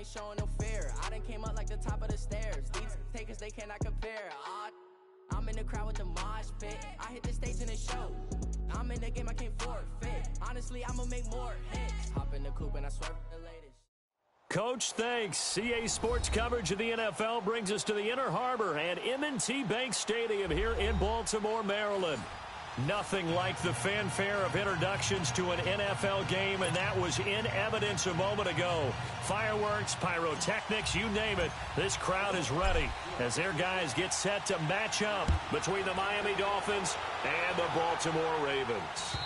ain't showing no fear. I done came up like the top of the stairs. These takers, they cannot compare. I'm in the crowd with the mosh pit. I hit the stage and it show. I'm in the game, I can't forfeit. Honestly, I'ma make more hits. Hop in the coupe and I swear for the latest. Coach, thanks. CA Sports coverage of the NFL brings us to the Inner Harbor and M&T Bank Stadium here in Baltimore, Maryland. Nothing like the fanfare of introductions to an NFL game, and that was in evidence a moment ago. Fireworks, pyrotechnics, you name it, this crowd is ready as their guys get set to match up between the Miami Dolphins and the Baltimore Ravens.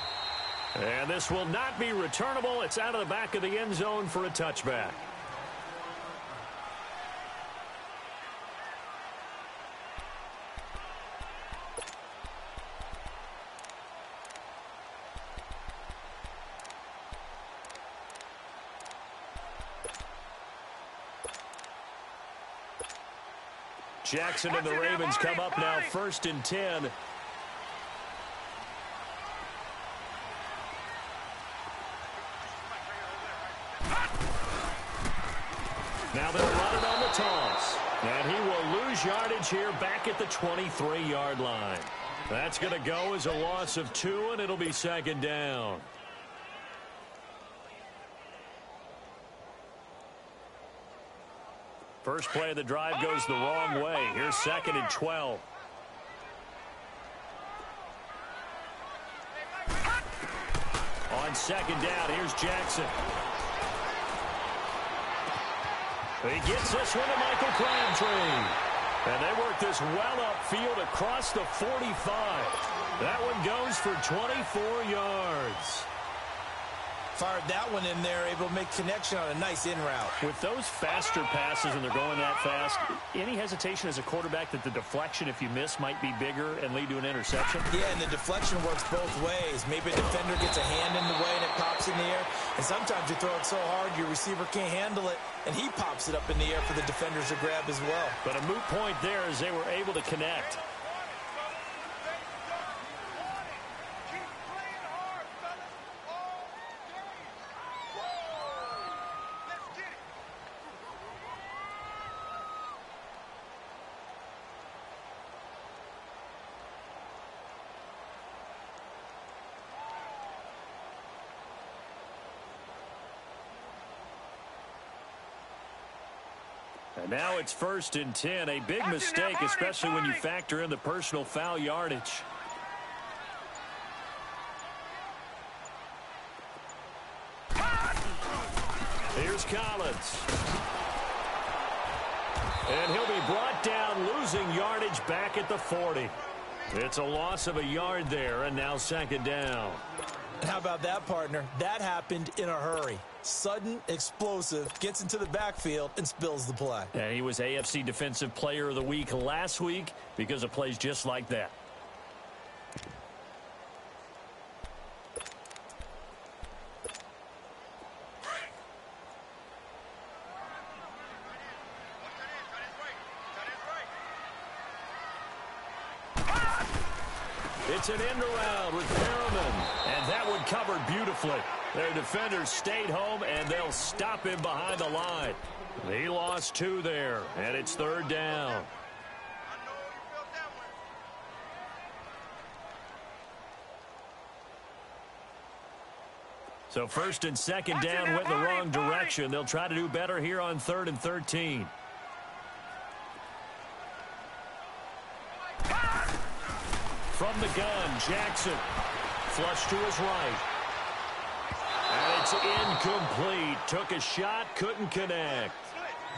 And this will not be returnable. It's out of the back of the end zone for a touchback. Jackson and the Ravens come up now 1st and 10. Now they'll run it on the toss. And he will lose yardage here back at the 23-yard line. That's going to go as a loss of 2, and it'll be 2nd down. First play of the drive goes the wrong way. Here's 2nd and 12. On 2nd down, here's Jackson. He gets this one to Michael Crabtree. And they work this well upfield across the 45. That one goes for 24 yards. Fired that one in there, able to make connection on a nice in route. With those faster passes and they're going that fast, any hesitation as a quarterback that the deflection, if you miss, might be bigger and lead to an interception? Yeah, and the deflection works both ways. Maybe a defender gets a hand in the way and it pops in the air. And sometimes you throw it so hard your receiver can't handle it, and he pops it up in the air for the defenders to grab as well. But a moot point there as they were able to connect. And now it's 1st and 10. A big mistake, especially when you factor in the personal foul yardage. Here's Collins. And he'll be brought down, losing yardage back at the 40. It's a loss of a yard there, and now 2nd down. How about that, partner? That happened in a hurry. Sudden, explosive, gets into the backfield, and spills the play. And he was AFC Defensive Player of the Week last week because of plays just like that. It's an end around with Perriman, and that one covered beautifully. Their defenders stayed home, and they'll stop him behind the line. He lost 2 there, and it's 3rd down. So 1st and 2nd down went the wrong direction. They'll try to do better here on 3rd and 13. From the gun, Jackson. Flush to his right. And it's incomplete. Took a shot, couldn't connect.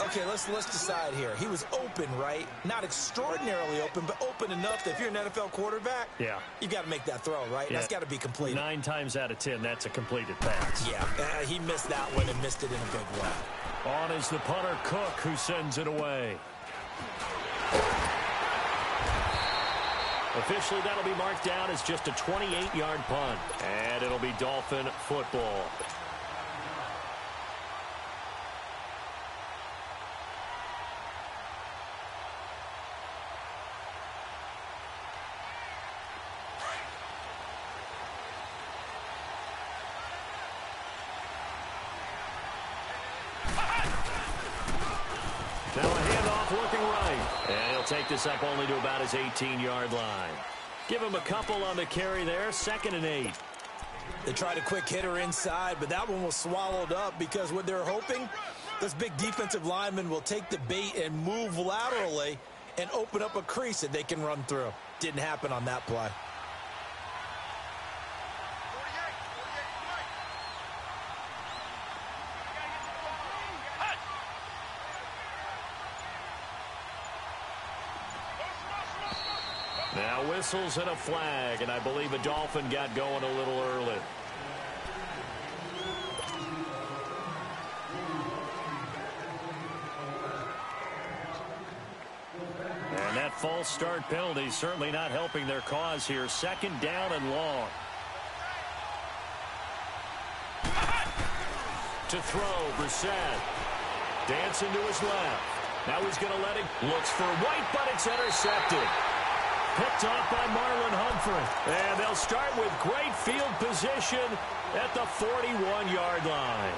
Okay, let's decide here. He was open, right? Not extraordinarily open, but open enough that if you're an NFL quarterback, you got to make that throw, right? Yeah. That's got to be completed. 9 times out of 10, that's a completed pass. Yeah, he missed that one and missed it in a big way. On is the punter, Cook, who sends it away. Officially, that'll be marked down as just a 28-yard punt. And it'll be Dolphin football. take this up only to about his 18-yard line. Give him a couple on the carry there, 2nd and 8. They tried a quick hitter inside, but that one was swallowed up because what they're hoping, this big defensive lineman will take the bait and move laterally and open up a crease that they can run through. Didn't happen on that play. Now whistles and a flag, and I believe a Dolphin got going a little early. And that false start penalty certainly not helping their cause here. 2nd down and long. To throw, Brissett. Dancing to his left. Now he's going to let it. Looks for White, but it's intercepted. Picked off by Marlon Humphrey. And they'll start with great field position at the 41-yard line.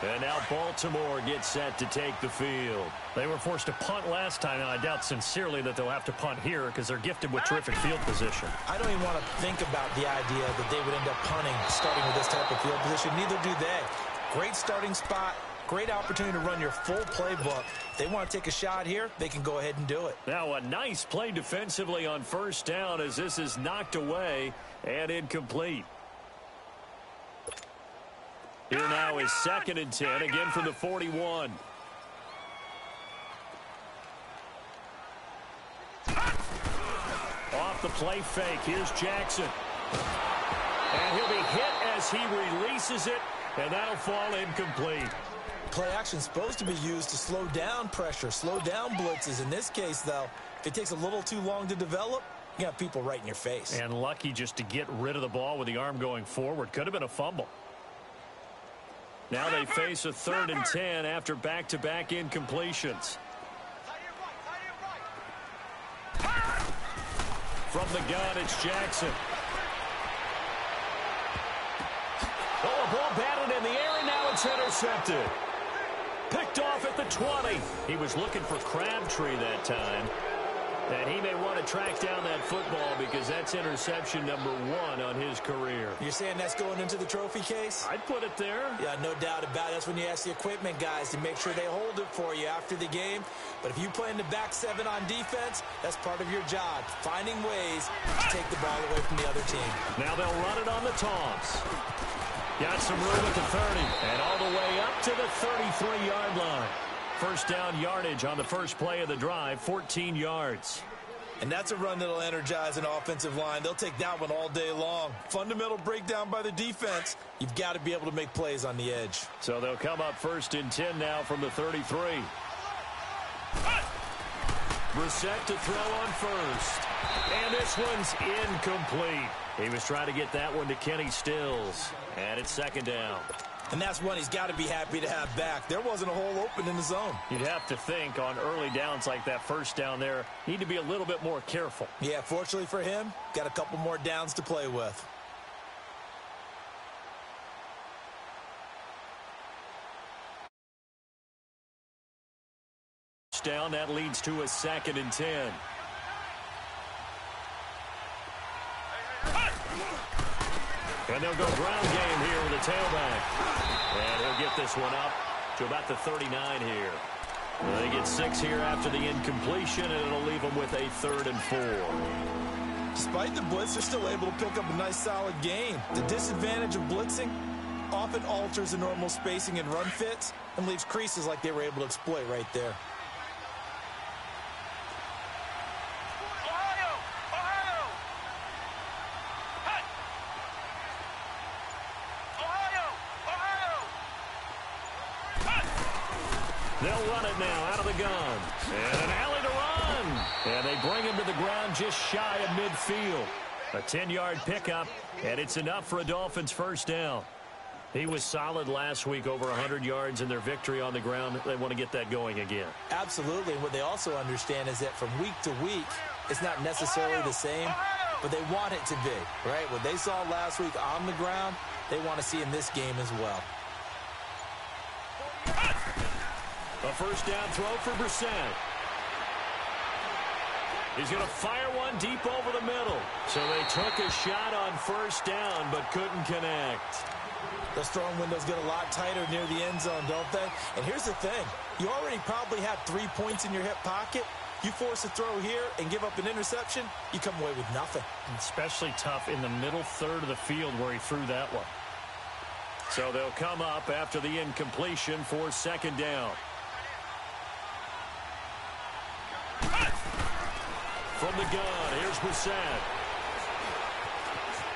And now Baltimore gets set to take the field. They were forced to punt last time, and I doubt sincerely that they'll have to punt here because they're gifted with terrific field position. I don't even want to think about the idea that they would end up punting starting with this type of field position. Neither do they. Great starting spot. Great opportunity to run your full playbook. They want to take a shot here, they can go ahead and do it. Now a nice play defensively on 1st down as this is knocked away and incomplete. Here now is 2nd and 10, again from the 41. Off the play fake, here's Jackson. And he'll be hit as he releases it, and that'll fall incomplete. Play action is supposed to be used to slow down pressure, slow down blitzes. In this case, though, if it takes a little too long to develop, you got people right in your face. And lucky just to get rid of the ball with the arm going forward. Could have been a fumble. Now they face a 3rd and 10 after back-to-back incompletions. From the gun, it's Jackson. Oh, a ball batted in the air, and now it's intercepted. Picked off at the 20. He was looking for Crabtree that time. And he may want to track down that football because that's interception number 1 on his career. You're saying that's going into the trophy case? I'd put it there. Yeah, no doubt about it. That's when you ask the equipment guys to make sure they hold it for you after the game. But if you play in the back 7 on defense, that's part of your job, finding ways to take the ball away from the other team. Now they'll run it on the toss. Got some room at the 30 and all the way up to the 33-yard line. 1st down yardage on the first play of the drive, 14 yards. And that's a run that'll energize an offensive line. They'll take that one all day long. Fundamental breakdown by the defense. You've got to be able to make plays on the edge. So they'll come up 1st and 10 now from the 33. Brissett to throw on 1st. And this one's incomplete. He was trying to get that one to Kenny Stills. And it's 2nd down. And that's one he's got to be happy to have back. There wasn't a hole open in the zone. You'd have to think on early downs like that 1st down there, need to be a little bit more careful. Yeah, fortunately for him, got a couple more downs to play with. Down, that leads to a 2nd and 10. And they'll go ground game here with a tailback. And he'll get this one up to about the 39 here. Well, they get 6 here after the incompletion, and it'll leave them with a 3rd and 4. Despite the blitz, they're still able to pick up a nice solid gain. The disadvantage of blitzing often alters the normal spacing and run fits and leaves creases like they were able to exploit right there. They'll run it now out of the gun. And an alley to run. And they bring him to the ground just shy of midfield. A 10-yard pickup, and it's enough for a Dolphins 1st down. He was solid last week, over 100 yards in their victory on the ground. They want to get that going again. Absolutely. And what they also understand is that from week to week, it's not necessarily the same, but they want it to be, right? What they saw last week on the ground, they want to see in this game as well. A first down throw for Brissett. He's going to fire one deep over the middle. So they took a shot on first down but couldn't connect. Those throwing windows get a lot tighter near the end zone, don't they? And here's the thing. You already probably have 3 points in your hip pocket. You force a throw here and give up an interception, you come away with nothing. Especially tough in the middle third of the field where he threw that one. So they'll come up after the incompletion for second down. From the gun, here's Brissett.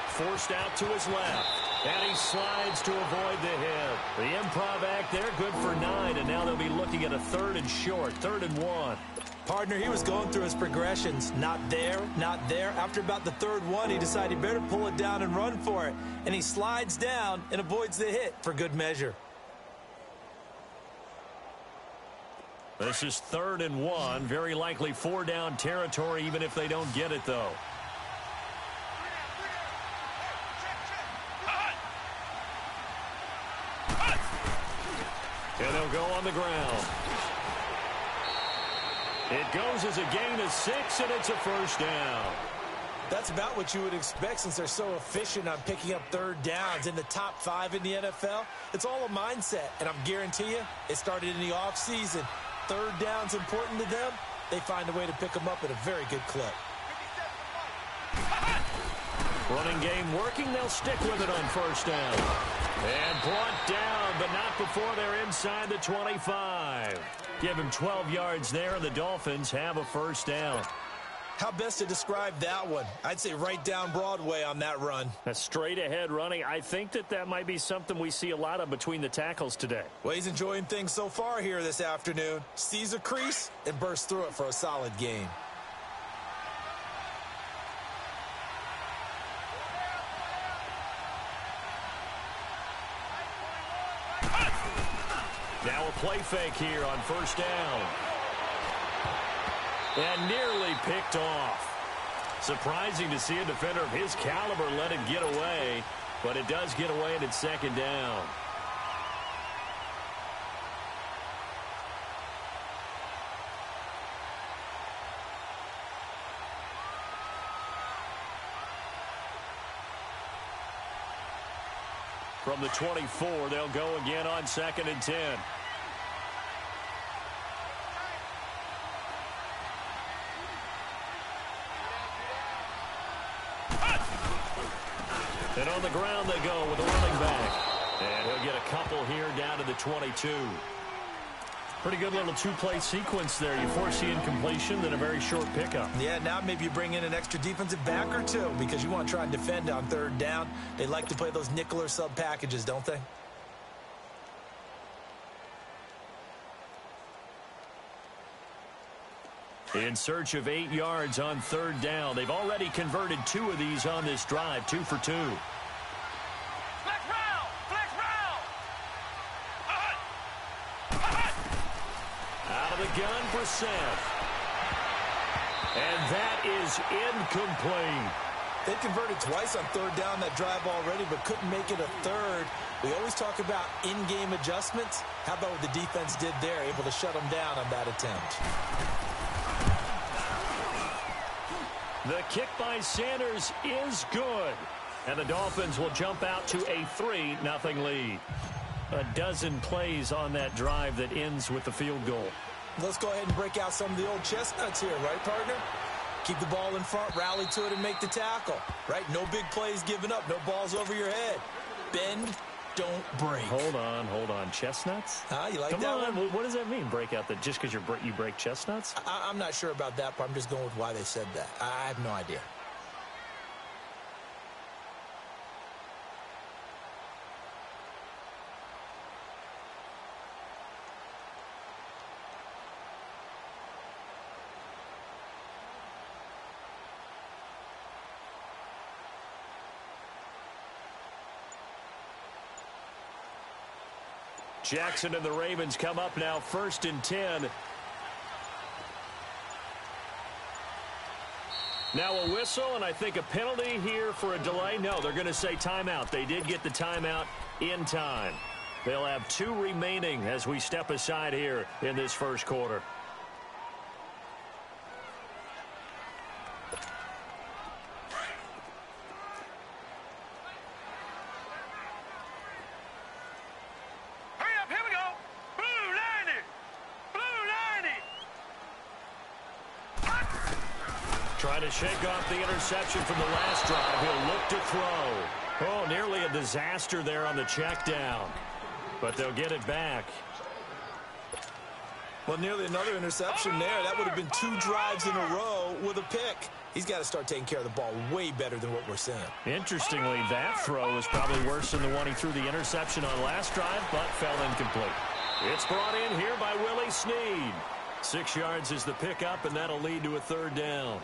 Forced out to his left. And he slides to avoid the hit. The improv act there, good for 9. And now they'll be looking at a 3rd and short, 3rd and 1. Partner, he was going through his progressions. Not there, not there. After about the 3rd one, he decided he better pull it down and run for it. And he slides down and avoids the hit for good measure. This is 3rd and 1. Very likely 4-down territory, even if they don't get it, though. And they'll go on the ground. It goes as a gain of 6, and it's a first down. That's about what you would expect since they're so efficient on picking up 3rd downs in the top 5 in the NFL. It's all a mindset, and I'm guarantee you it started in the offseason. 3rd down's important to them. They find a way to pick them up at a very good clip. Running game working. They'll stick with it on first down. And brought down, but not before they're inside the 25. Give him 12 yards there, and the Dolphins have a first down. How best to describe that one? I'd say right down Broadway on that run. A straight-ahead running. I think that might be something we see a lot of between the tackles today. Well, he's enjoying things so far here this afternoon. Sees a crease and bursts through it for a solid gain. Now a play fake here on first down. And nearly picked off. Surprising to see a defender of his caliber let it get away, but it does get away and it's second down. From the 24, they'll go again on 2nd and 10. And on the ground they go with a running back. And he'll get a couple here down to the 22. Pretty good little 2-play sequence there. You force the incompletion, then a very short pickup. Yeah, now maybe you bring in an extra defensive back or two because you want to try and defend on 3rd down. They like to play those nickel or sub packages, don't they? In search of 8 yards on 3rd down. They've already converted 2 of these on this drive, 2 for 2. Flex round! Flex round! Out of the gun for Seth. And that is incomplete. They converted twice on 3rd down that drive already, but couldn't make it a 3rd. We always talk about in-game adjustments. How about what the defense did there, able to shut them down on that attempt? The kick by Sanders is good. And the Dolphins will jump out to a 3-0 lead. A dozen plays on that drive that ends with the field goal. Let's go ahead and break out some of the old chestnuts here, right, partner? Keep the ball in front, rally to it, and make the tackle, right? No big plays given up, no balls over your head. Bend, don't break. Hold on. Chestnuts? You like Come that on. one? What does that mean, break out? That just because you break chestnuts? I'm not sure about that, but I'm just going with why they said that. I have no idea. Jackson and the Ravens come up now 1st and 10. Now a whistle, and I think a penalty here for a delay. No, they're going to say timeout. They did get the timeout in time. They'll have 2 remaining as we step aside here in this first quarter. Trying to shake off the interception from the last drive. He'll look to throw. Oh, nearly a disaster there on the check down. But they'll get it back. Well, nearly another interception there. That would have been 2 drives in a row with a pick. He's got to start taking care of the ball way better than what we're seeing. Interestingly, that throw is probably worse than the one he threw the interception on last drive, but fell incomplete. It's brought in here by Willie Snead. 6 yards is the pickup, and that'll lead to a 3rd down.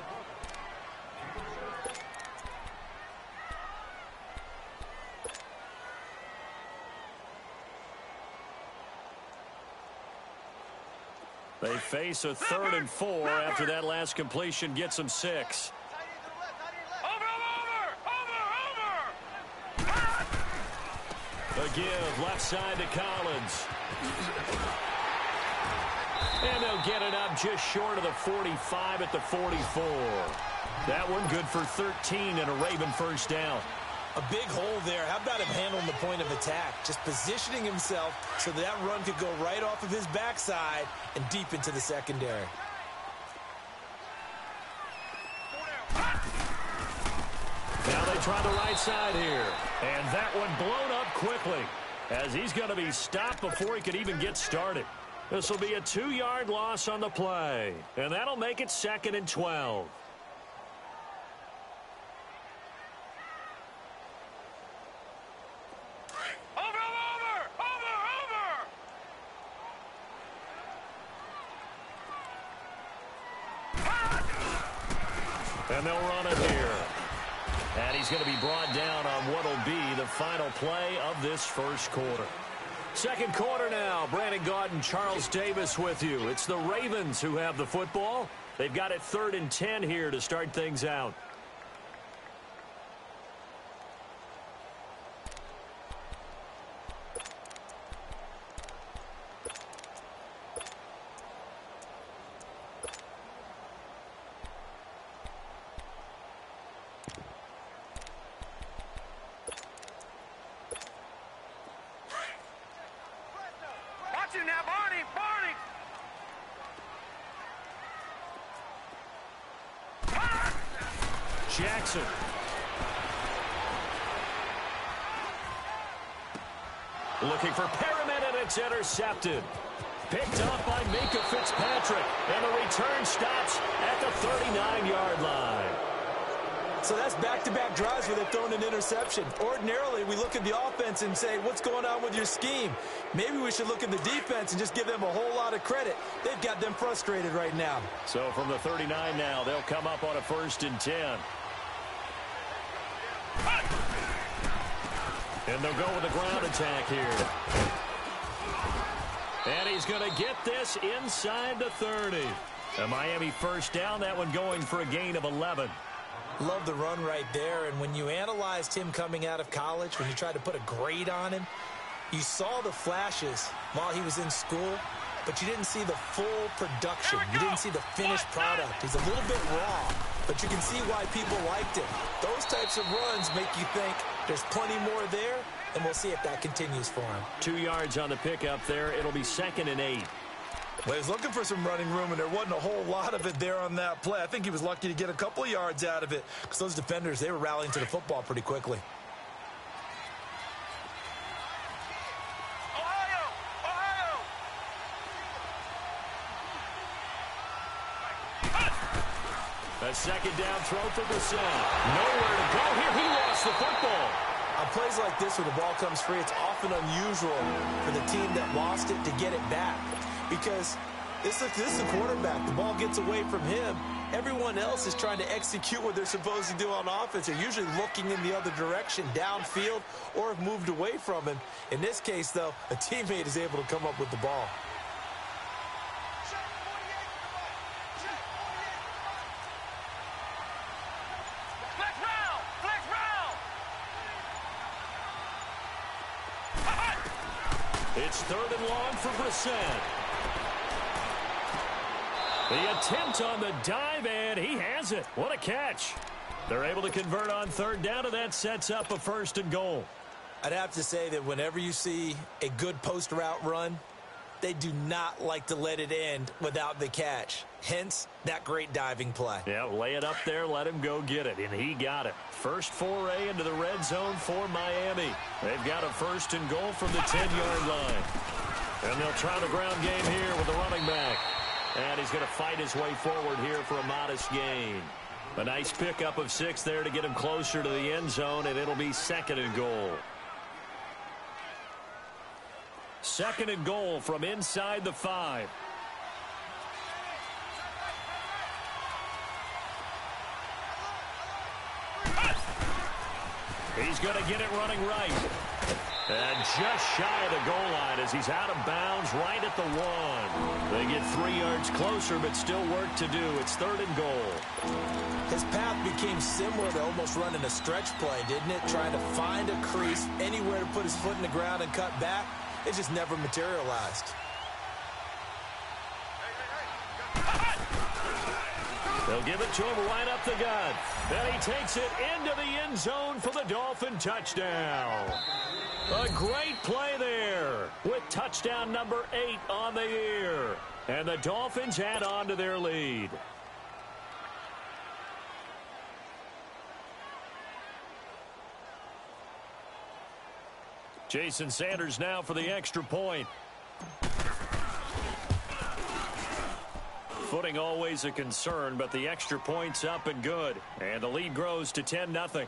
They face a 3rd and 4 after that last completion gets them 6. A give left side to Collins. And they'll get it up just short of the 45 at the 44. That one good for 13 and a Raven first down. A big hole there. How about him handling the point of attack? Just positioning himself so that run could go right off of his backside and deep into the secondary. Now they try the right side here. And that one blown up quickly as he's going to be stopped before he could even get started. This will be a 2-yard loss on the play. And that'll make it 2nd and 12. And they'll run it here. And he's going to be brought down on what will be the final play of this first quarter. Second quarter now. Brandon Gaudin, Charles Davis with you. It's the Ravens who have the football. They've got it 3rd and 10 here to start things out. Jackson. Looking for Perriman, and it's intercepted. Picked up by Minka Fitzpatrick, and the return stops at the 39-yard line. So that's back-to-back drives where they've thrown an interception. Ordinarily, we look at the offense and say, what's going on with your scheme? Maybe we should look at the defense and just give them a whole lot of credit. They've got them frustrated right now. So from the 39 now, they'll come up on a 1st and 10. And they'll go with a ground attack here. And he's going to get this inside the 30. A Miami first down, that one going for a gain of 11. Love the run right there. And when you analyzed him coming out of college, when you tried to put a grade on him, you saw the flashes while he was in school, but you didn't see the full production. You didn't see the finished product. He's a little bit raw, but you can see why people liked him. Those types of runs make you think there's plenty more there, and we'll see if that continues for him. 2 yards on the pickup there. It'll be 2nd and 8. Well, he's looking for some running room, and there wasn't a whole lot of it there on that play. I think he was lucky to get a couple of yards out of it because those defenders, they were rallying to the football pretty quickly. A 2nd down throw for Brissett. Nowhere to go here. He lost the football. On plays like this where the ball comes free, it's often unusual for the team that lost it to get it back. Because this is the quarterback. The ball gets away from him. Everyone else is trying to execute what they're supposed to do on offense. They're usually looking in the other direction, downfield, or have moved away from him. In this case, though, a teammate is able to come up with the ball. It's 3rd and long for Brissett. The attempt on the dive, and he has it. What a catch. They're able to convert on 3rd down, and that sets up a 1st and goal. I'd have to say that whenever you see a good post route run, they do not like to let it end without the catch. Hence, that great diving play. Yeah, lay it up there, let him go get it, and he got it. First foray into the red zone for Miami. They've got a 1st and goal from the 10-yard line. And they'll try the ground game here with the running back. And he's going to fight his way forward here for a modest gain. A nice pickup of 6 there to get him closer to the end zone, and it'll be 2nd and goal. 2nd and goal from inside the 5. He's going to get it running right. And just shy of the goal line as he's out of bounds right at the 1. They get 3 yards closer, but still work to do. It's 3rd and goal. His path became similar to almost running a stretch play, didn't it? Trying to find a crease, anywhere to put his foot in the ground and cut back. It just never materialized. They'll give it to him right up the gut. Then he takes it into the end zone for the Dolphin touchdown. A great play there with touchdown number 8 on the year. And the Dolphins add on to their lead. Jason Sanders now for the extra point. Footing always a concern, but the extra point's up and good. And the lead grows to 10-0.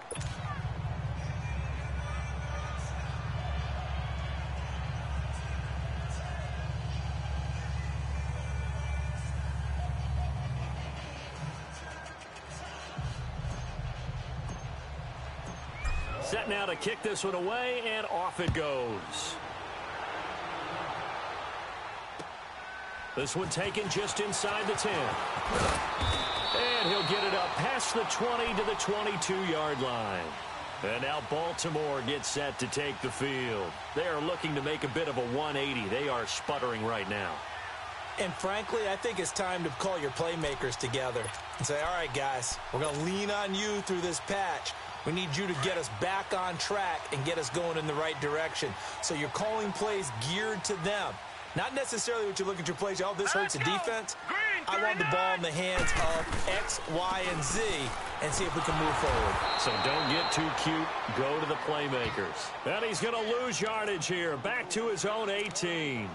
Set now to kick this one away, and off it goes. This one taken just inside the 10. And he'll get it up past the 20 to the 22-yard line. And now Baltimore gets set to take the field. They are looking to make a bit of a 180. They are sputtering right now. And frankly, I think it's time to call your playmakers together and say, all right, guys, we're going to lean on you through this patch. We need you to get us back on track and get us going in the right direction. So you're calling plays geared to them. Not necessarily what you look at your plays, oh, this hurts the defense. I want the ball in the hands of X, Y, and Z and see if we can move forward. So don't get too cute. Go to the playmakers. And he's going to lose yardage here. Back to his own 18.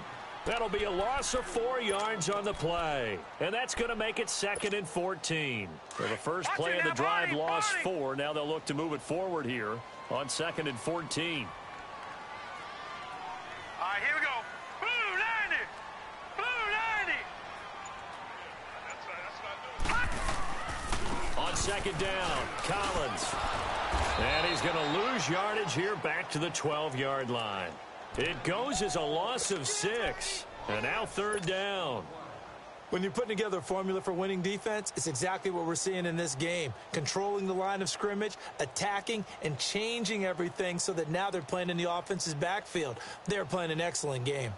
That'll be a loss of 4 yards on the play. And that's going to make it 2nd and 14. So the first play of the drive lost 4. Now they'll look to move it forward here on 2nd and 14. All right, here we go. Blue 90. Blue 90. On 2nd down, Collins. And he's going to lose yardage here back to the 12-yard line. It goes as a loss of 6. And now 3rd down. When you're putting together a formula for winning defense, it's exactly what we're seeing in this game. Controlling the line of scrimmage, attacking, and changing everything so that now they're playing in the offense's backfield. They're playing an excellent game.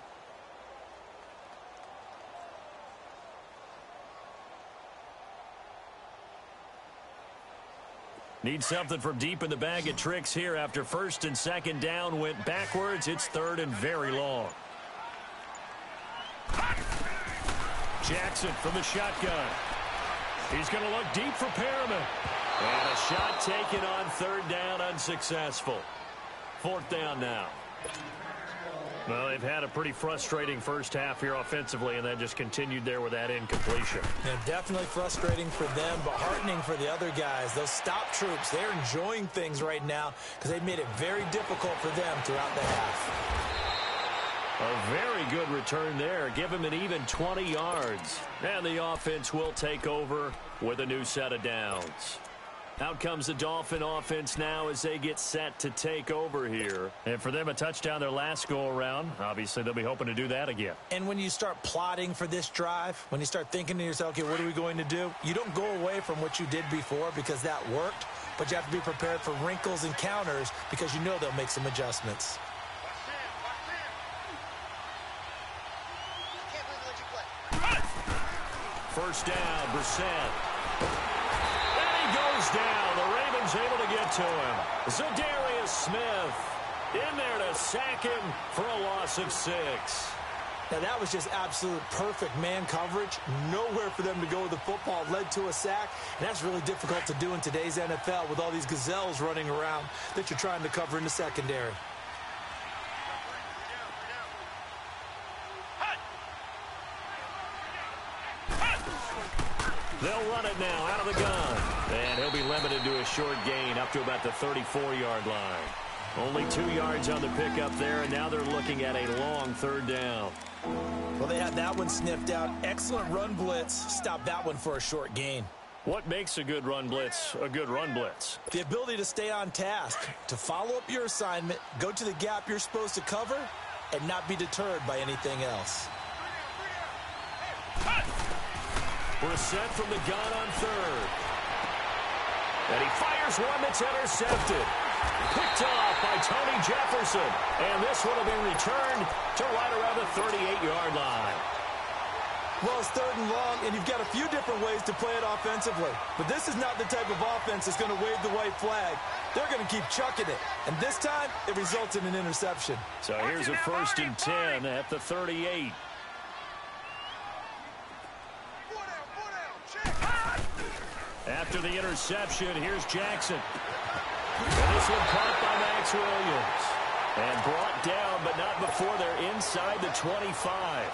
Need something from deep in the bag of tricks here after 1st and 2nd down went backwards. It's 3rd and very long. Jackson from the shotgun. He's going to look deep for Perriman. And a shot taken on 3rd down, unsuccessful. 4th down now. Well, they've had a pretty frustrating first half here offensively, and then just continued there with that incompletion. Yeah, definitely frustrating for them, but heartening for the other guys. Those stop troops, they're enjoying things right now because they made it very difficult for them throughout the half. A very good return there. Give him an even 20 yards. And the offense will take over with a new set of downs. Out comes the Dolphin offense now as they get set to take over here. And for them, a touchdown their last go-around. Obviously, they'll be hoping to do that again. And when you start plotting for this drive, when you start thinking to yourself, okay, what are we going to do? You don't go away from what you did before because that worked, but you have to be prepared for wrinkles and counters because you know they'll make some adjustments. first down. Brissett. And he goes down. The Ravens able to get to him. Zadarius Smith in there to sack him for a loss of 6. Now, that was just absolute perfect man coverage. Nowhere for them to go with the football. Led to a sack, and that's really difficult to do in today's NFL with all these gazelles running around that you're trying to cover in the secondary. They'll run it now out of the gun. And he'll be limited to a short gain up to about the 34-yard line. Only 2 yards on the pickup there, and now they're looking at a long third down. Well, they had that one sniffed out. Excellent run blitz. Stop that one for a short gain. What makes a good run blitz a good run blitz? The ability to stay on task, to follow up your assignment, go to the gap you're supposed to cover, and not be deterred by anything else. Brissett from the gun on third. And he fires one that's intercepted. Picked off by Tony Jefferson. And this one will be returned to right around the 38-yard line. Well, it's third and long, and you've got a few different ways to play it offensively. But this is not the type of offense that's going to wave the white flag. They're going to keep chucking it. And this time, it results in an interception. So here's a 1st and 10 at the 38. After the interception, here's Jackson. And this one caught by Max Williams. And brought down, but not before they're inside the 25.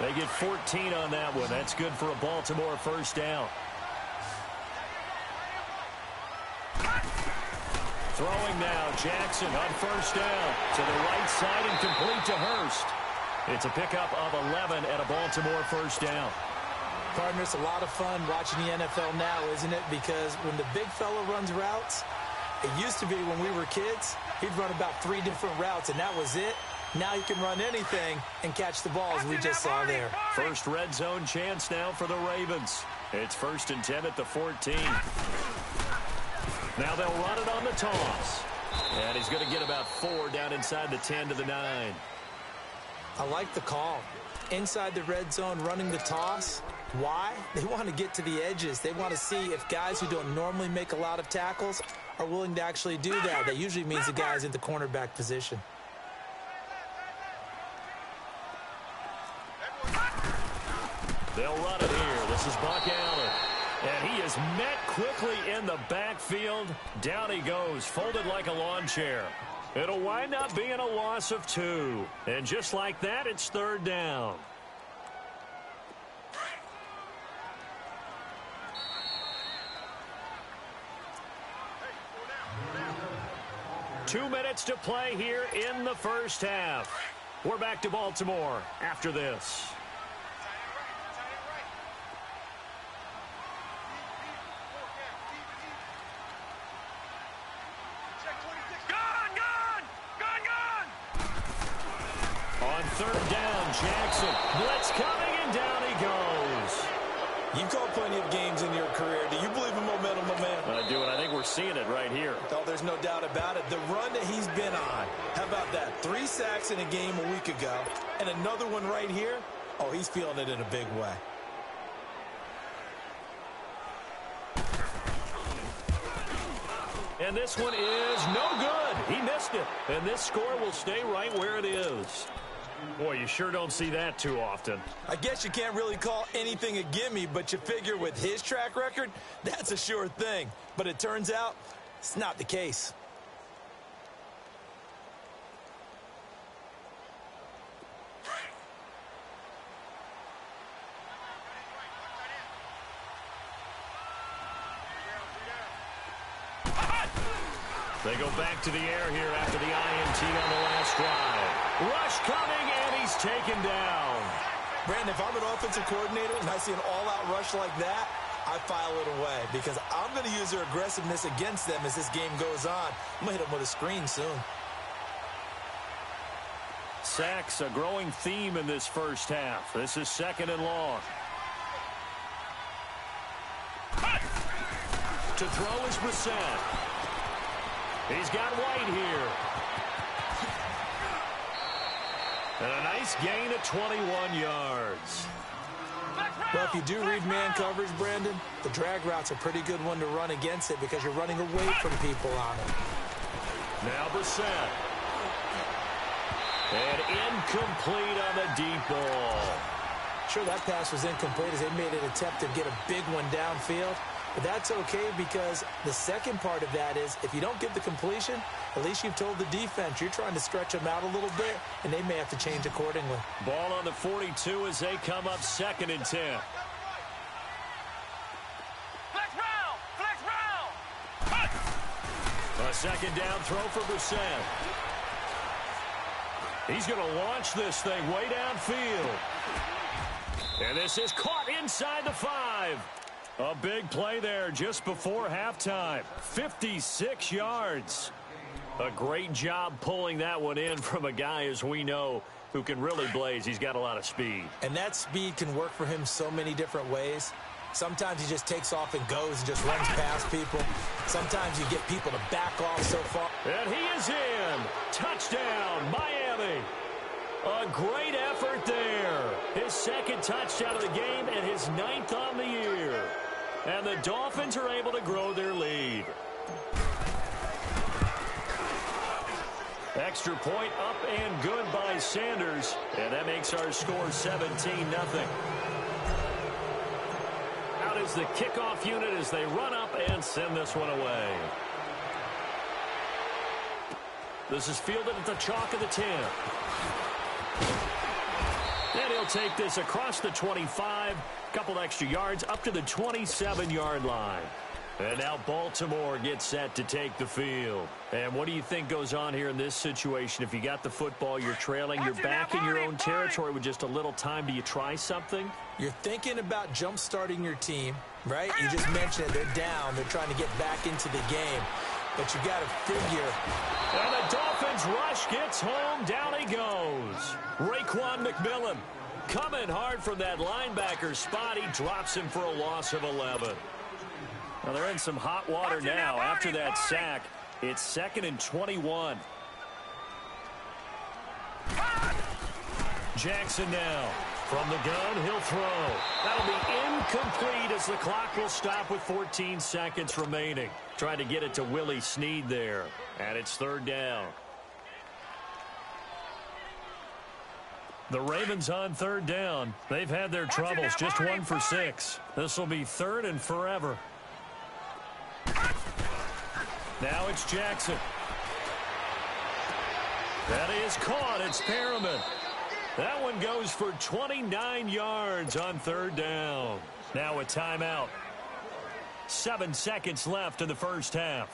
They get 14 on that one. That's good for a Baltimore first down. Throwing now, Jackson on first down. To the right side and complete to Hurst. It's a pickup of 11 and a Baltimore first down. Partner, it's a lot of fun watching the NFL now, isn't it? Because when the big fella runs routes, it used to be when we were kids, he'd run about 3 different routes, and that was it. Now he can run anything and catch the ball, as we just saw there. First red zone chance now for the Ravens. It's 1st and 10 at the 14. Now they'll run it on the toss. And he's going to get about 4 down inside the 10 to the 9. I like the call. Inside the red zone, running the toss. Why? They want to get to the edges. They want to see if guys who don't normally make a lot of tackles are willing to actually do that. That usually means the guy's in the cornerback position. They'll run it here. This is Buck Allen. And he is met quickly in the backfield. Down he goes, folded like a lawn chair. It'll wind up being a loss of 2. And just like that, it's 3rd down. Two minutes to play here in the first half. We're back to Baltimore after this. On 3rd down, Jackson. Blitz coming, and down he goes. You've called plenty of games in your career. Do you believe in momentum, my man? I do, and I think we're seeing it right here. Oh, there's no doubt about it. The run that he's been on. How about that? 3 sacks in a game a week ago, and another one right here. Oh, he's feeling it in a big way. And this one is no good. He missed it. And this score will stay right where it is. Boy, you sure don't see that too often. I guess you can't really call anything a gimme, but you figure with his track record, that's a sure thing. But it turns out it's not the case. They go back to the air here after the INT on the last drive. Rush coming, and he's taken down. Brandon, if I'm an offensive coordinator and I see an all-out rush like that, I file it away because I'm going to use their aggressiveness against them as this game goes on. I'm going to hit them with a screen soon. Sacks, a growing theme in this first half. This is 2nd and long. To throw is Brissett. He's got White here. And a nice gain of 21 yards. Well, if you do read man coverage, Brandon, the drag route's a pretty good one to run against it because you're running away from people on it. Now Brissett. And incomplete on the deep ball. Sure, that pass was incomplete as they made an attempt to get a big one downfield. But that's okay because the second part of that is if you don't get the completion, at least you've told the defense you're trying to stretch them out a little bit, and they may have to change accordingly. Ball on the 42 as they come up 2nd and 10. Flex round! Flex round! A 2nd down throw for Brissett. He's going to launch this thing way downfield. And this is caught inside the 5. A big play there just before halftime. 56 yards. A great job pulling that one in from a guy, as we know, who can really blaze. He's got a lot of speed. And that speed can work for him so many different ways. Sometimes he just takes off and goes and just runs past people. Sometimes you get people to back off so far. And he is in. Touchdown, Miami. A great effort there. His 2nd touchdown of the game and his 9th on the year. And the Dolphins are able to grow their lead. Extra point up and good by Sanders. And that makes our score 17-0. Out is the kickoff unit as they run up and send this one away. This is fielded at the chalk of the 10. And he'll take this across the 25. Couple extra yards up to the 27-yard line. And now Baltimore gets set to take the field. And what do you think goes on here in this situation? If you got the football, you're trailing, you're back in your own territory with just a little time. Do you try something? You're thinking about jump-starting your team, right? You just mentioned it. They're down. They're trying to get back into the game. But you got to figure. And the Dolphins rush gets home. Down he goes. Raekwon McMillan coming hard from that linebacker spot. He drops him for a loss of 11. Well, they're in some hot water now after that sack. It's 2nd and 21. Jackson now. From the gun, he'll throw. That'll be incomplete as the clock will stop with 14 seconds remaining. Trying to get it to Willie Snead there. And it's 3rd down. The Ravens on 3rd down. They've had their troubles. Just 1 for 6. This will be 3rd and forever. Now it's Jackson. That is caught. It's Perriman. That one goes for 29 yards on 3rd down. Now a timeout. 7 seconds left in the first half.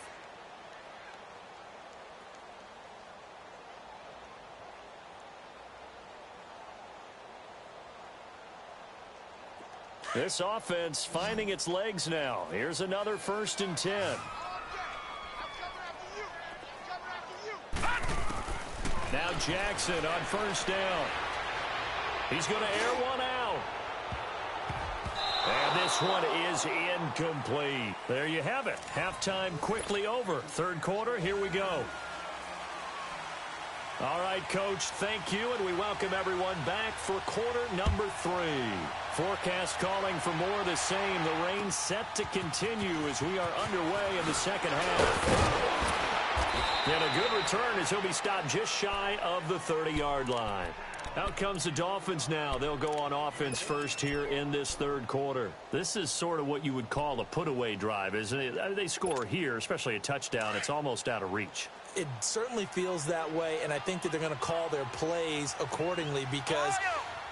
This offense finding its legs now. Here's another 1st and 10. Now Jackson on 1st down. He's going to air one out. And this one is incomplete. There you have it. Halftime quickly over. 3rd quarter, here we go. All right, Coach, thank you, and we welcome everyone back for quarter number 3. Forecast calling for more of the same. The rain set to continue as we are underway in the 2nd half. And a good return as he'll be stopped just shy of the 30-yard line. Out comes the Dolphins now. They'll go on offense first here in this 3rd quarter. This is sort of what you would call a put-away drive, isn't it? They score here, especially a touchdown. It's almost out of reach. It certainly feels that way, and I think that they're going to call their plays accordingly because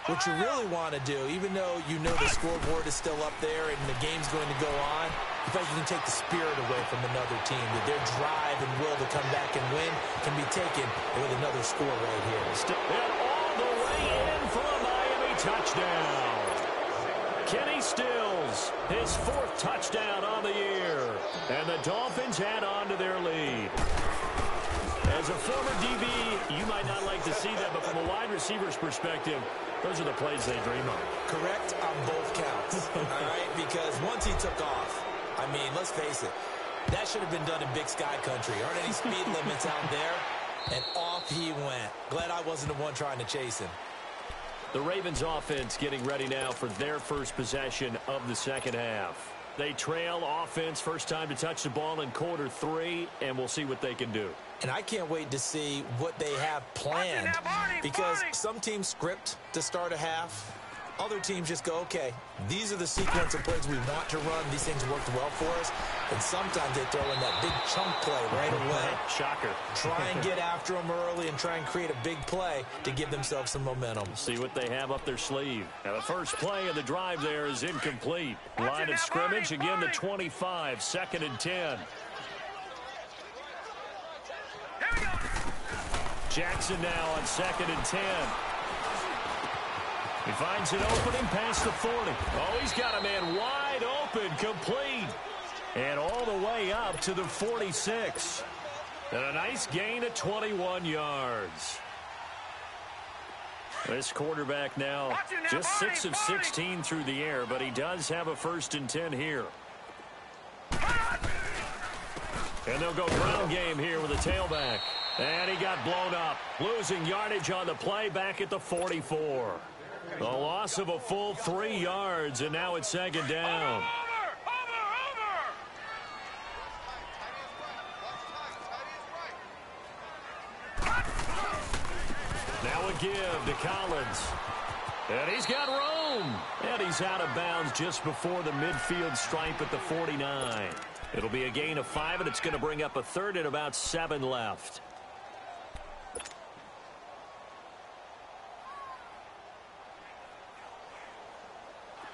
what you really want to do, even though you know the scoreboard is still up there and the game's going to go on, you feel like you can take the spirit away from another team, that their drive and will to come back and win can be taken with another score right here. And all the way in for a Miami touchdown. Kenny Stills, his 4th touchdown on the year. And the Dolphins add on to their lead. As a former DB, you might not like to see that, but from a wide receiver's perspective, those are the plays they dream of. Correct on both counts, all right? Because once he took off, I mean, let's face it, that should have been done in Big Sky Country. Aren't any speed limits out there? And off he went. Glad I wasn't the one trying to chase him. The Ravens offense getting ready now for their first possession of the second half. They trail offense, first time to touch the ball in quarter 3, and we'll see what they can do. And I can't wait to see what they have planned, because some teams script to start a half. Other teams just go, okay, these are the sequence of plays we want to run. These things worked well for us. And sometimes they throw in that big chunk play right away. Shocker. Try and get after them early and try and create a big play to give themselves some momentum. See what they have up their sleeve. Now the first play of the drive there is incomplete. Line of scrimmage, again the 25, 2nd and 10. Jackson now on 2nd and 10. He finds an opening past the 40. Oh, he's got a man wide open, complete. And all the way up to the 46. And a nice gain of 21 yards. This quarterback now just 6 of 16 through the air, but he does have a 1st and 10 here. And they'll go ground game here with a tailback. And he got blown up, losing yardage on the play back at the 44. A loss of a full 3 yards, and now it's 2nd down. Now a give to Collins. And he's got room. And he's out of bounds just before the midfield stripe at the 49. It'll be a gain of 5, and it's going to bring up a 3rd and about 7 left.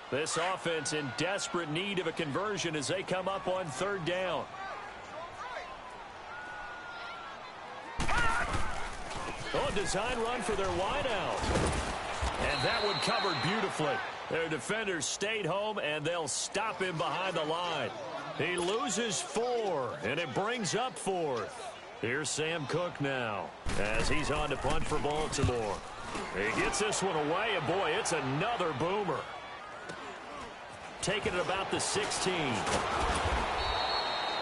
This offense in desperate need of a conversion as they come up on 3rd down. Oh, design run for their wideout. And that one covered beautifully. Their defenders stayed home, and they'll stop him behind the line. He loses 4, and it brings up 4th. Here's Sam Cook now as he's on to punt for Baltimore. He gets this one away, and boy, it's another boomer. Taking it about the 16.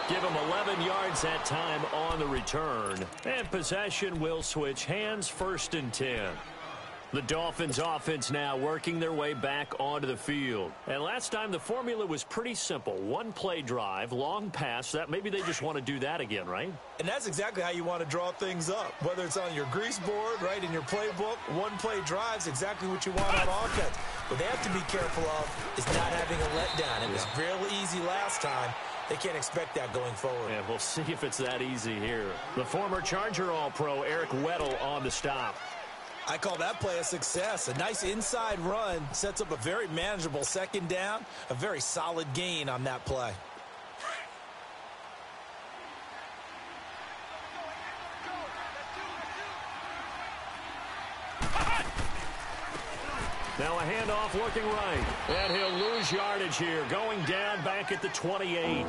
Give him 11 yards that time on the return. And possession will switch hands, 1st and 10. The Dolphins offense now working their way back onto the field. And last time the formula was pretty simple. 1-play drive, long pass. That maybe they just want to do that again, right? And that's exactly how you want to draw things up. Whether it's on your grease board, right, in your playbook, 1-play drive's exactly what you want on offense. What they have to be careful of is not having a letdown. It was real easy last time. They can't expect that going forward. And we'll see if it's that easy here. The former Charger All-Pro Eric Weddle on the stop. I call that play a success. A nice inside run sets up a very manageable 2nd down. A very solid gain on that play. Now a handoff looking right. And he'll lose yardage here. Going down back at the 28.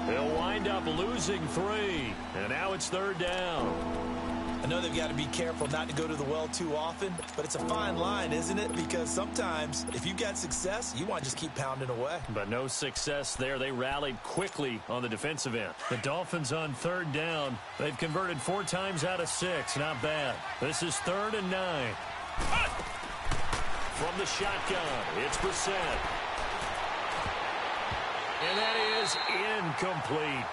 He'll wind up losing 3. And now it's 3rd down. I know they've got to be careful not to go to the well too often, but it's a fine line, isn't it? Because sometimes if you've got success, you want to just keep pounding away. But no success there. They rallied quickly on the defensive end. The Dolphins on 3rd down. They've converted 4 times out of 6. Not bad. This is 3rd and 9. From the shotgun, it's Brissett. And that is incomplete.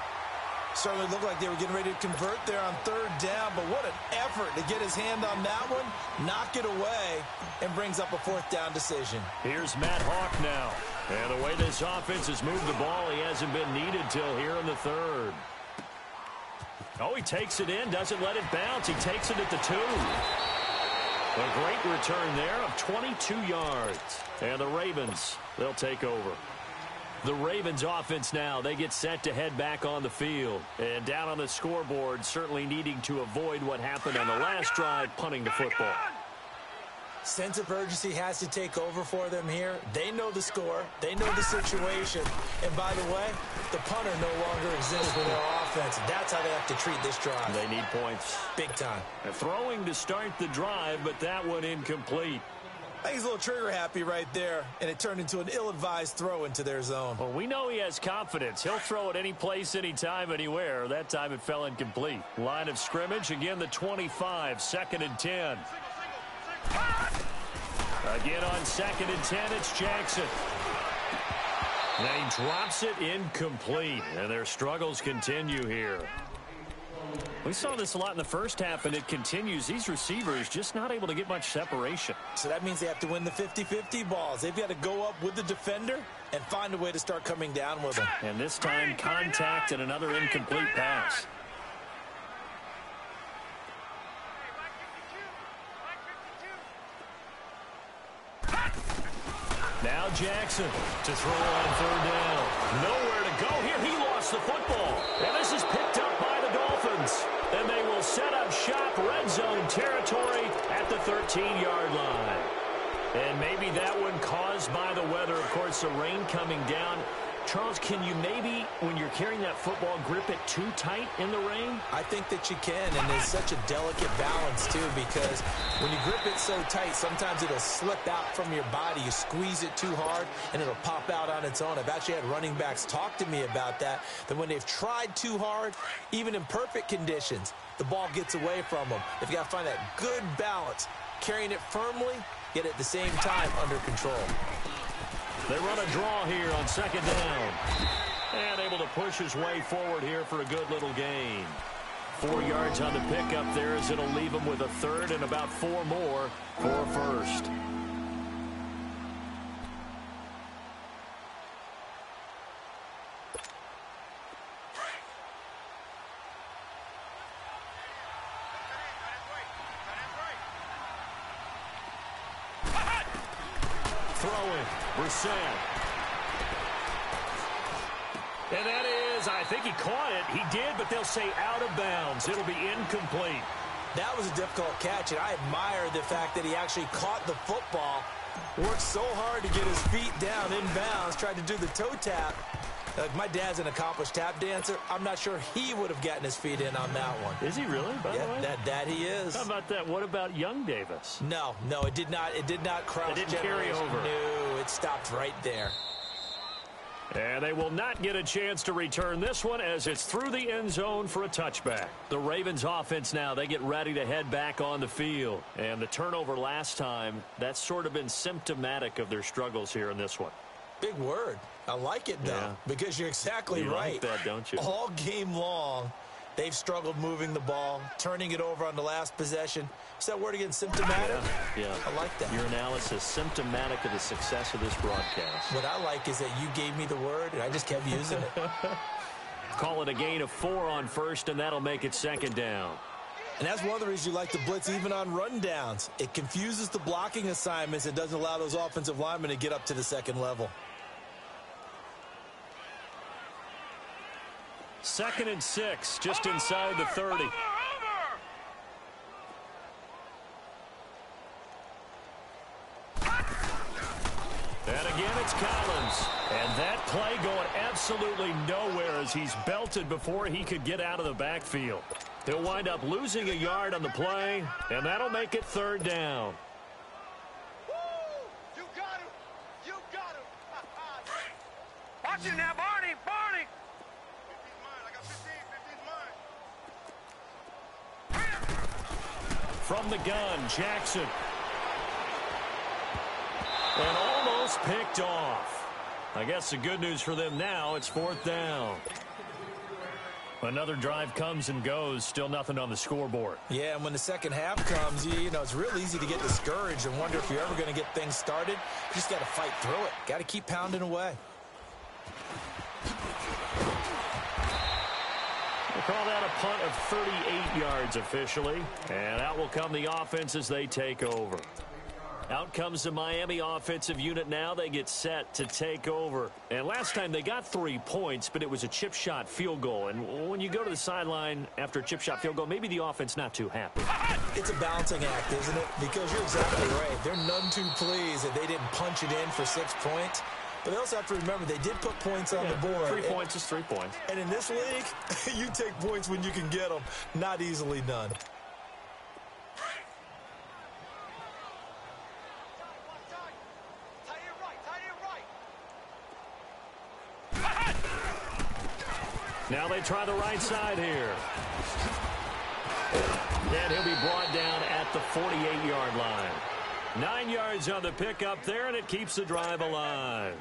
Certainly looked like they were getting ready to convert there on 3rd down, but what an effort to get his hand on that one, knock it away, and brings up a 4th down decision. Here's Matt Hawk now. And the way this offense has moved the ball, he hasn't been needed till here in the 3rd. Oh, he takes it in, doesn't let it bounce. He takes it at the 2. A great return there of 22 yards. And the Ravens, they'll take over. The Ravens offense now, they get set to head back on the field. And down on the scoreboard, certainly needing to avoid what happened on the last drive, punting the football. Sense of urgency has to take over for them here. They know the score. They know the situation. And by the way, the punter no longer exists for their offense. That's how they have to treat this drive. They need points. Big time. Throwing to start the drive, but that one incomplete. I think he's a little trigger happy right there, and it turned into an ill-advised throw into their zone. Well, we know he has confidence. He'll throw it any place, anytime, anywhere. That time it fell incomplete. Line of scrimmage, again the 25, 2nd and 10. Again on 2nd and 10, it's Jackson. And he drops it incomplete, and their struggles continue here. We saw this a lot in the first half, and it continues. These receivers just not able to get much separation. So that means they have to win the 50-50 balls. They've got to go up with the defender and find a way to start coming down with them. And this time, contact and another incomplete pass. Now Jackson to throw on 3rd down. Nowhere to go here. He lost the football. And this is picked up by the Dolphins. And they will set up shop, red zone territory at the 13-yard line. And maybe that one caused by the weather. Of course, the rain coming down. Charles, can you maybe, when you're carrying that football, grip it too tight in the rain? I think that you can, and there's such a delicate balance, too, because when you grip it so tight, sometimes it'll slip out from your body. You squeeze it too hard, and it'll pop out on its own. I've actually had running backs talk to me about that when they've tried too hard, even in perfect conditions, the ball gets away from them. They've got to find that good balance, carrying it firmly, yet at the same time under control. They run a draw here on 2nd down. And able to push his way forward here for a good little gain. 4 yards on the pickup there as it'll leave him with a 3rd and about 4 more for a 1st. Throwing, Brissett. And that is, I think he caught it. He did, but they'll say out of bounds. It'll be incomplete. That was a difficult catch, and I admire the fact that he actually caught the football, worked so hard to get his feet down in bounds, tried to do the toe tap. My dad's an accomplished tap dancer. I'm not sure he would have gotten his feet in on that one. Is he really, by the way? That he is. How about that? What about young Davis? No, it did not cross. It didn't carry over. No, it stopped right there. And they will not get a chance to return this one as it's through the end zone for a touchback. The Ravens offense now, they get ready to head back on the field. And the turnover last time, that's sort of been symptomatic of their struggles here in this one. Big word. I like it, though, because you're exactly right. You like that, don't you? All game long, they've struggled moving the ball, turning it over on the last possession. Is that word again, symptomatic? Yeah. I like that. Your analysis, symptomatic of the success of this broadcast. What I like is that you gave me the word, and I just kept using it. Call it a gain of 4 on 1st, and that'll make it 2nd down. And that's one of the reasons you like to blitz even on rundowns. It confuses the blocking assignments. It doesn't allow those offensive linemen to get up to the 2nd level. 2nd and 6, just inside the 30. And again, it's Collins. And that play going absolutely nowhere as he's belted before he could get out of the backfield. He'll wind up losing a yard on the play, and that'll make it 3rd down. You got him. You got him. Watch it now, Barney. Barney. 15's mine. I got 15. 15's mine. From the gun, Jackson. And almost picked off. I guess the good news for them now, it's 4th down. Another drive comes and goes, still nothing on the scoreboard. Yeah, and when the second half comes, you know, it's real easy to get discouraged and wonder if you're ever going to get things started. You just got to fight through it. Got to keep pounding away. We'll call that a punt of 38 yards officially. And out will come the offense as they take over. Out comes the Miami offensive unit now. They get set to take over. And last time they got 3 points, but it was a chip shot field goal. And when you go to the sideline after a chip shot field goal, maybe the offense not too happy. It's a balancing act, isn't it? Because you're exactly right. They're none too pleased that they didn't punch it in for 6 points. But they also have to remember they did put points on the board. 3 points is 3 points. And in this league, you take points when you can get them. Not easily done. Now they try the right side here. And he'll be brought down at the 48-yard line. 9 yards on the pickup there, and it keeps the drive alive.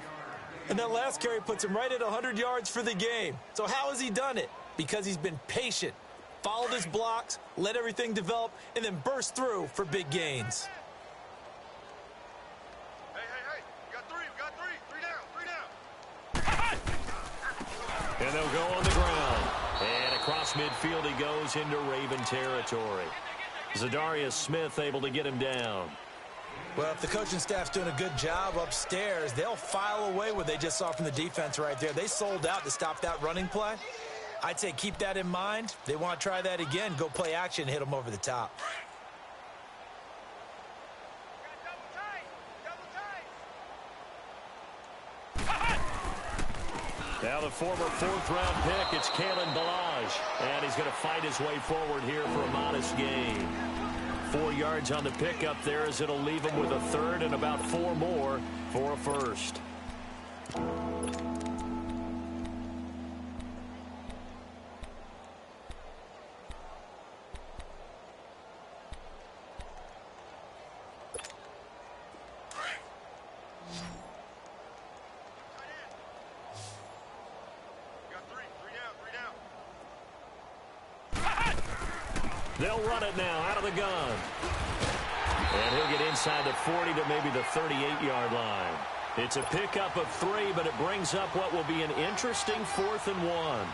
And that last carry puts him right at 100 yards for the game. So how has he done it? Because he's been patient, followed his blocks, let everything develop, and then burst through for big gains. Hey, we got three down. And they'll go on the ground. And across midfield he goes into Raven territory. Zadarius Smith able to get him down. Well, if the coaching staff's doing a good job upstairs, they'll file away what they just saw from the defense right there. They sold out to stop that running play. I'd say keep that in mind. They want to try that again. Go play action, hit them over the top. Now the former fourth-round pick, it's Kalen Ballage. And he's going to fight his way forward here for a modest gain. 4 yards on the pickup there as it'll leave him with a third and about 4 more for a first. They'll run it now out of the gun. And he'll get inside the 40 to maybe the 38-yard line. It's a pickup of 3, but it brings up what will be an interesting 4th and 1.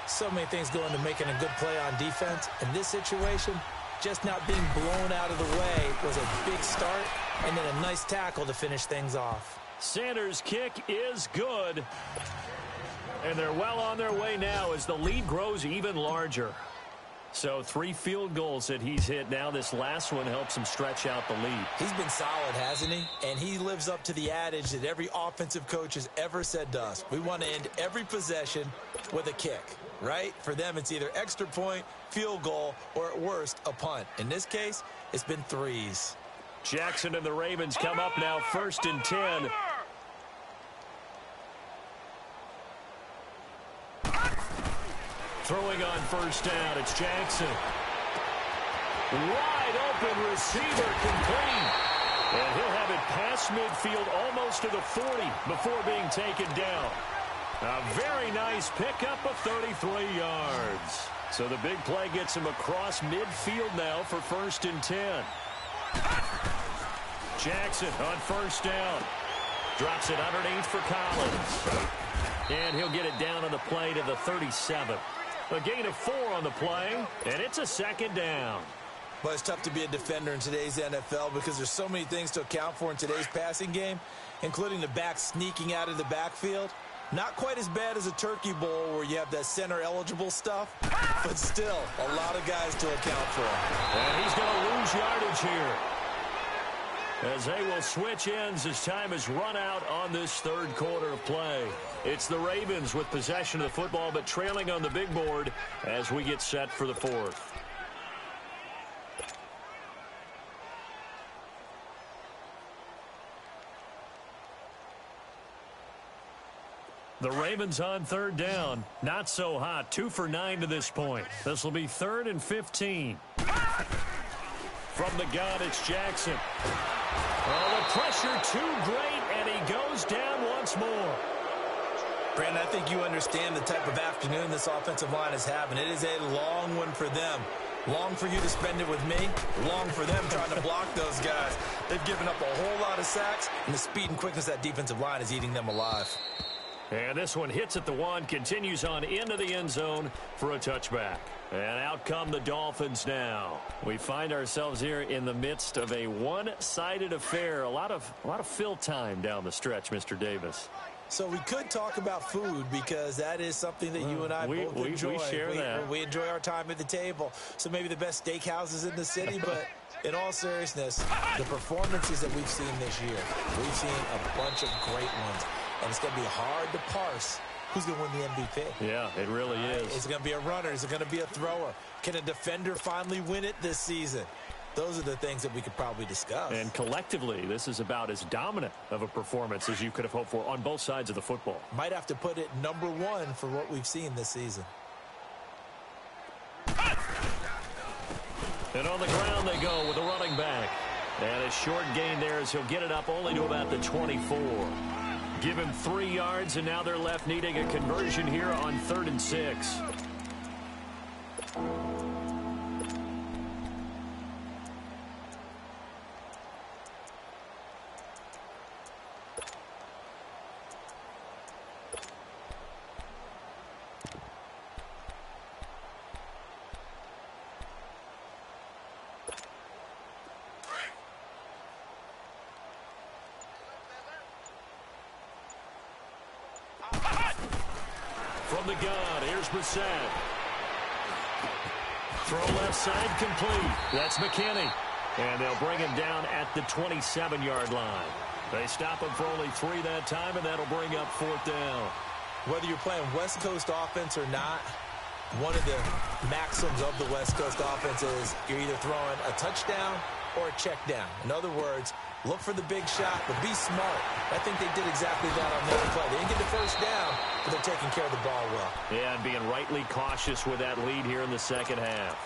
So many things go into making a good play on defense. In this situation, just not being blown out of the way was a big start, and then a nice tackle to finish things off. Sanders' kick is good. And they're well on their way now as the lead grows even larger. So 3 field goals that he's hit now. This last one helps him stretch out the lead. He's been solid, hasn't he? And he lives up to the adage that every offensive coach has ever said to us. We want to end every possession with a kick, right? For them, it's either extra point, field goal, or at worst, a punt. In this case, it's been 3s. Jackson and the Ravens come up now 1st and 10. Throwing on first down, it's Jackson. Wide open receiver complete. And he'll have it past midfield almost to the 40 before being taken down. A very nice pickup of 33 yards. So the big play gets him across midfield now for 1st and 10. Jackson on first down. Drops it underneath for Collins. And he'll get it down on the play to the 37. A gain of 4 on the play, and it's a 2nd down. Well, it's tough to be a defender in today's NFL because there's so many things to account for in today's passing game, including the back sneaking out of the backfield. Not quite as bad as a turkey bowl where you have that center-eligible stuff, but still a lot of guys to account for. And he's going to lose yardage here, as they will switch ends as time is run out on this 3rd quarter of play. It's the Ravens with possession of the football, but trailing on the big board as we get set for the 4th. The Ravens on 3rd down. Not so hot. 2 for 9 to this point. This will be 3rd and 15. From the gun, it's Jackson. Oh, the pressure too great, and he goes down once more. Brandon, I think you understand the type of afternoon this offensive line is having. It is a long one for them. Long for you to spend it with me. Long for them trying to block those guys. They've given up a whole lot of sacks, and the speed and quickness of that defensive line is eating them alive. And this one hits at the 1, continues on into the end zone for a touchback. And out come the Dolphins now. We find ourselves here in the midst of a one-sided affair. A lot of fill time down the stretch, Mr. Davis. So we could talk about food because that is something that you and I both enjoy. We share that. We enjoy our time at the table. So maybe the best steakhouses in the city, but in all seriousness, the performances that we've seen this year, we've seen a bunch of great ones. And it's going to be hard to parse who's going to win the MVP. Yeah, it really is. Is it going to be a runner? Is it going to be a thrower? Can a defender finally win it this season? Those are the things that we could probably discuss. And collectively, this is about as dominant of a performance as you could have hoped for on both sides of the football. Might have to put it number 1 for what we've seen this season. And on the ground they go with a running back. And a short gain there as he'll get it up only to about the 24. Give him 3 yards, and now they're left needing a conversion here on 3rd and 6. From the gun, here's Brissett. Throw left side complete. That's McKinney. And they'll bring him down at the 27-yard line. They stop him for only 3 that time, and that'll bring up 4th down. Whether you're playing West Coast offense or not, one of the maxims of the West Coast offense is you're either throwing a touchdown or a check down. In other words, look for the big shot, but be smart. I think they did exactly that on the other play. They didn't get the first down, but they're taking care of the ball well. Yeah, and being rightly cautious with that lead here in the second half.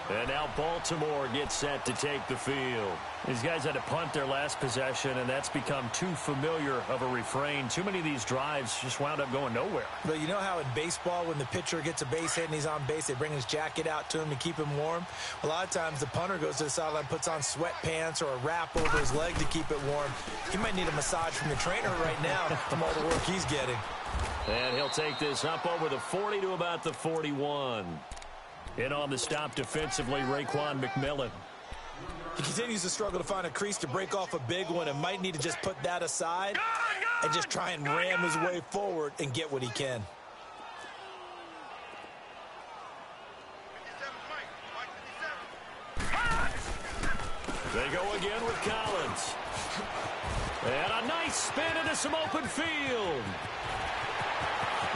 And now Baltimore gets set to take the field. These guys had to punt their last possession, and that's become too familiar of a refrain. Too many of these drives just wound up going nowhere. But you know how in baseball, when the pitcher gets a base hit and he's on base, they bring his jacket out to him to keep him warm? A lot of times the punter goes to the sideline, puts on sweatpants or a wrap over his leg to keep it warm. He might need a massage from the trainer right now from all the work he's getting. And he'll take this up over the 40 to about the 41. In on the stop defensively, Raekwon McMillan. He continues to struggle to find a crease to break off a big one and might need to just put that aside and just try and ram his way forward and get what he can. They go again with Collins. And a nice spin into some open field.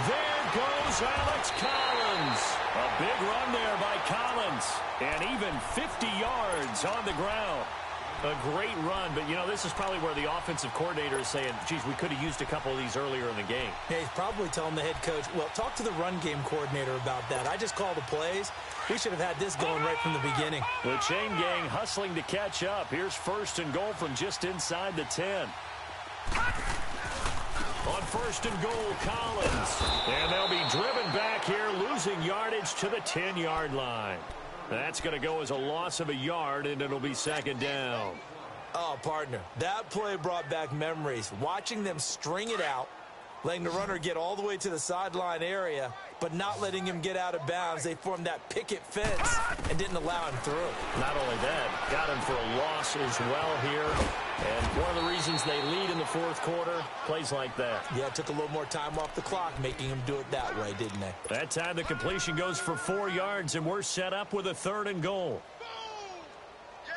There goes Alex Collins. A big run there by Collins. And even 50 yards on the ground. A great run, but, you know, this is probably where the offensive coordinator is saying, geez, we could have used a couple of these earlier in the game. Yeah, he's probably telling the head coach, well, talk to the run game coordinator about that. I just call the plays. We should have had this going right from the beginning. The chain gang hustling to catch up. Here's 1st and goal from just inside the 10. On 1st and goal, Collins. And they'll be driven back here, losing yardage to the 10-yard line. That's going to go as a loss of a yard, and it'll be 2nd down. Oh, partner, that play brought back memories. Watching them string it out, letting the runner get all the way to the sideline area, but not letting him get out of bounds. They formed that picket fence and didn't allow him through. Not only that, got him for a loss as well here. And one of the reasons they lead in the 4th quarter, plays like that. Yeah, it took a little more time off the clock, making him do it that way, didn't they? That time the completion goes for 4 yards, and we're set up with a 3rd and goal. Yeah,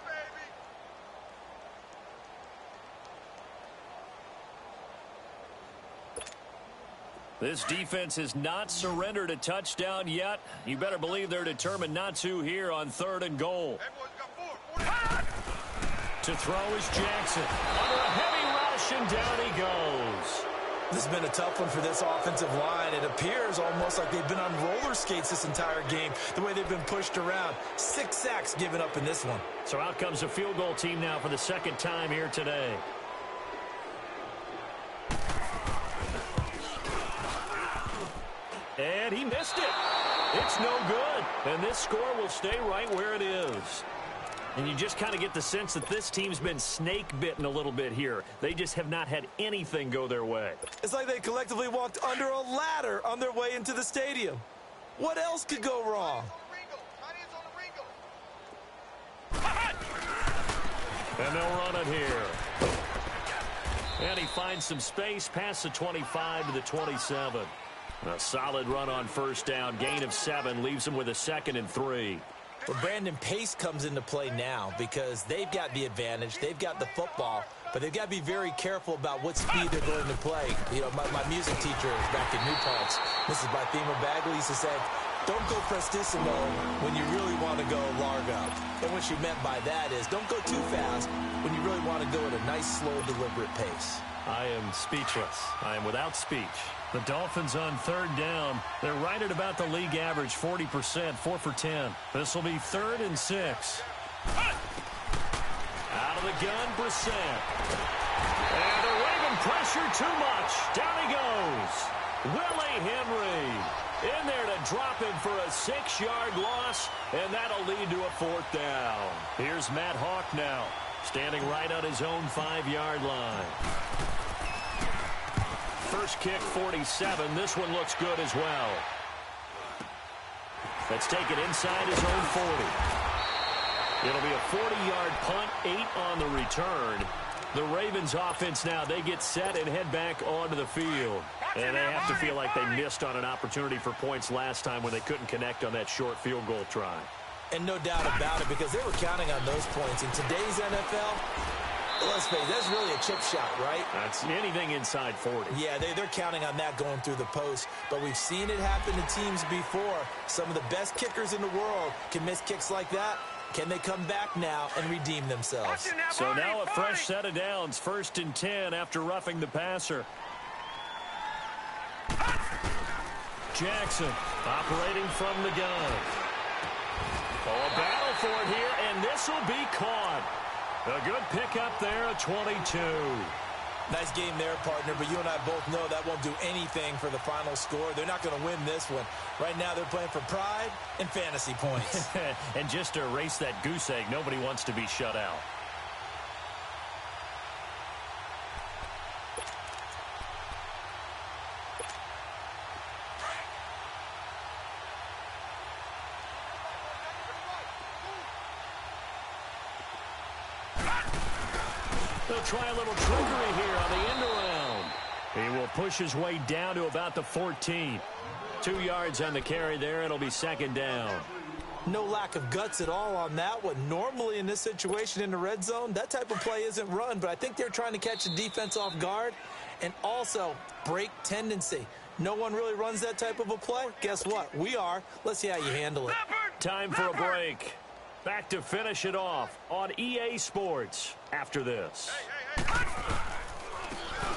baby. This defense has not surrendered a touchdown yet. You better believe they're determined not to here on 3rd and goal. To throw is Jackson. Under a heavy rush, and down he goes. This has been a tough one for this offensive line. It appears almost like they've been on roller skates this entire game, the way they've been pushed around. 6 sacks given up in this one. So out comes a field goal team now for the 2nd time here today. And he missed it. It's no good. And this score will stay right where it is. And you just kind of get the sense that this team's been snake-bitten a little bit here. They just have not had anything go their way. It's like they collectively walked under a ladder on their way into the stadium. What else could go wrong? And they'll run it here. And he finds some space past the 25 to the 27. A solid run on 1st down. Gain of 7 leaves him with a 2nd and 3. Well, Brandon, pace comes into play now because they've got the advantage. They've got the football, but they've got to be very careful about what speed they're going to play. You know, my music teacher back in New Paltz, Mrs. Bythema Bagley, used to say, don't go prestissimo when you really want to go largo. And what she meant by that is don't go too fast when you really want to go at a nice, slow, deliberate pace. I am speechless. I am without speech. The Dolphins on 3rd down. They're right at about the league average, 40%, 4 for 10. This will be 3rd and 6. the gun, Brissett. And the Raven pressure too much. Down he goes. Willie Henry in there to drop him for a 6-yard loss, and that'll lead to a 4th down. Here's Matt Hawk now, standing right on his own 5-yard line. First kick, 47. This one looks good as well. Let's take it inside his own 40. It'll be a 40-yard punt, 8 on the return. The Ravens offense now, they get set and head back onto the field. And they have to feel like they missed on an opportunity for points last time when they couldn't connect on that short field goal try. And no doubt about it, because they were counting on those points. In today's NFL, let's face it, that's really a chip shot, right? That's anything inside 40. Yeah, they're counting on that going through the post. But we've seen it happen to teams before. Some of the best kickers in the world can miss kicks like that. Can they come back now and redeem themselves? So now a fresh set of downs. 1st and 10 after roughing the passer. Jackson operating from the gun. Oh, a battle for it here, and this will be caught. A good pickup there, a 22. Nice game there, partner, but you and I both know that won't do anything for the final score. They're not going to win this one. Right now they're playing for pride and fantasy points. And just to erase that goose egg, nobody wants to be shut out. They'll try a little trickery here on the end around. He will push his way down to about the 14. 2 yards on the carry there. It'll be 2nd down. No lack of guts at all on that one. Normally in this situation in the red zone, that type of play isn't run, but I think they're trying to catch the defense off guard and also break tendency. No one really runs that type of a play. Guess what? We are. Let's see how you handle it. Time for a break. Back to finish it off on EA Sports after this.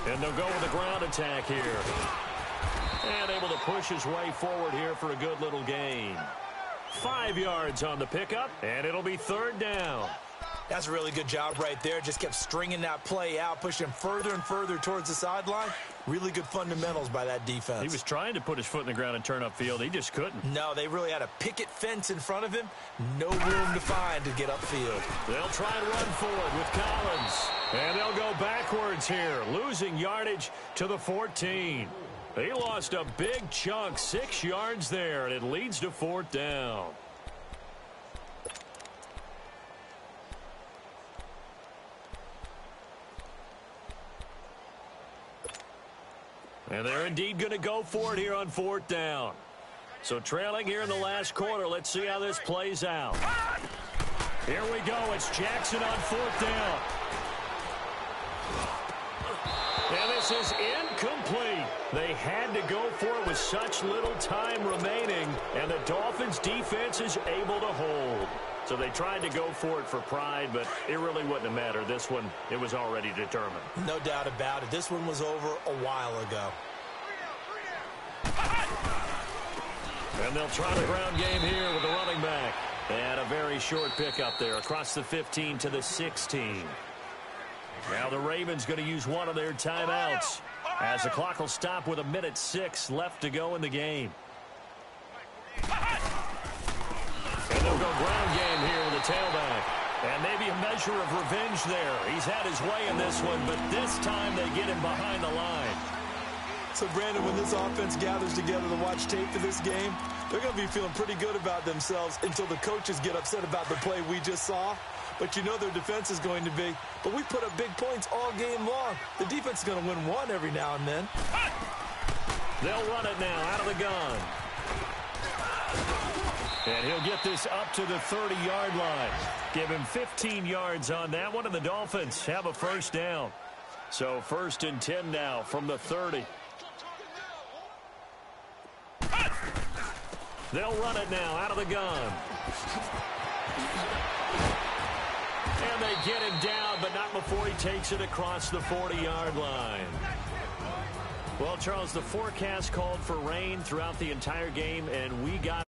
And they'll go with a ground attack here. And able to push his way forward here for a good little gain. 5 yards on the pickup, and it'll be 3rd down. That's a really good job right there. Just kept stringing that play out, pushing him further and further towards the sideline. Really good fundamentals by that defense. He was trying to put his foot in the ground and turn upfield. He just couldn't. No, they really had a picket fence in front of him. No room to find to get upfield. They'll try and run forward with Collins. And they'll go backwards here, losing yardage to the 14. He lost a big chunk, 6 yards there, and it leads to 4th down. And they're indeed going to go for it here on 4th down. So trailing here in the last quarter. Let's see how this plays out. Here we go. It's Jackson on 4th down. And this is incomplete. They had to go for it with such little time remaining, and the Dolphins' defense is able to hold. So they tried to go for it for pride, but it really wouldn't have mattered. This one, it was already determined. No doubt about it. This one was over a while ago. And they'll try the ground game here with the running back. And a very short pickup there across the 15 to the 16. Now the Ravens going to use one of their timeouts as the clock will stop with 1:06 left to go in the game. And they'll go ground game here with the tailback. And maybe a measure of revenge there. He's had his way in this one, but this time they get him behind the line. So, Brandon, when this offense gathers together to watch tape for this game, they're going to be feeling pretty good about themselves until the coaches get upset about the play we just saw. But you know their defense is going to be. But we put up big points all game long. The defense is going to win one every now and then. They'll run it now out of the gun. And he'll get this up to the 30-yard line. Give him 15 yards on that one, and the Dolphins have a 1st down. So 1st and 10 now from the 30. They'll run it now out of the gun. And they get him down, but not before he takes it across the 40-yard line. Well, Charles, the forecast called for rain throughout the entire game, and we got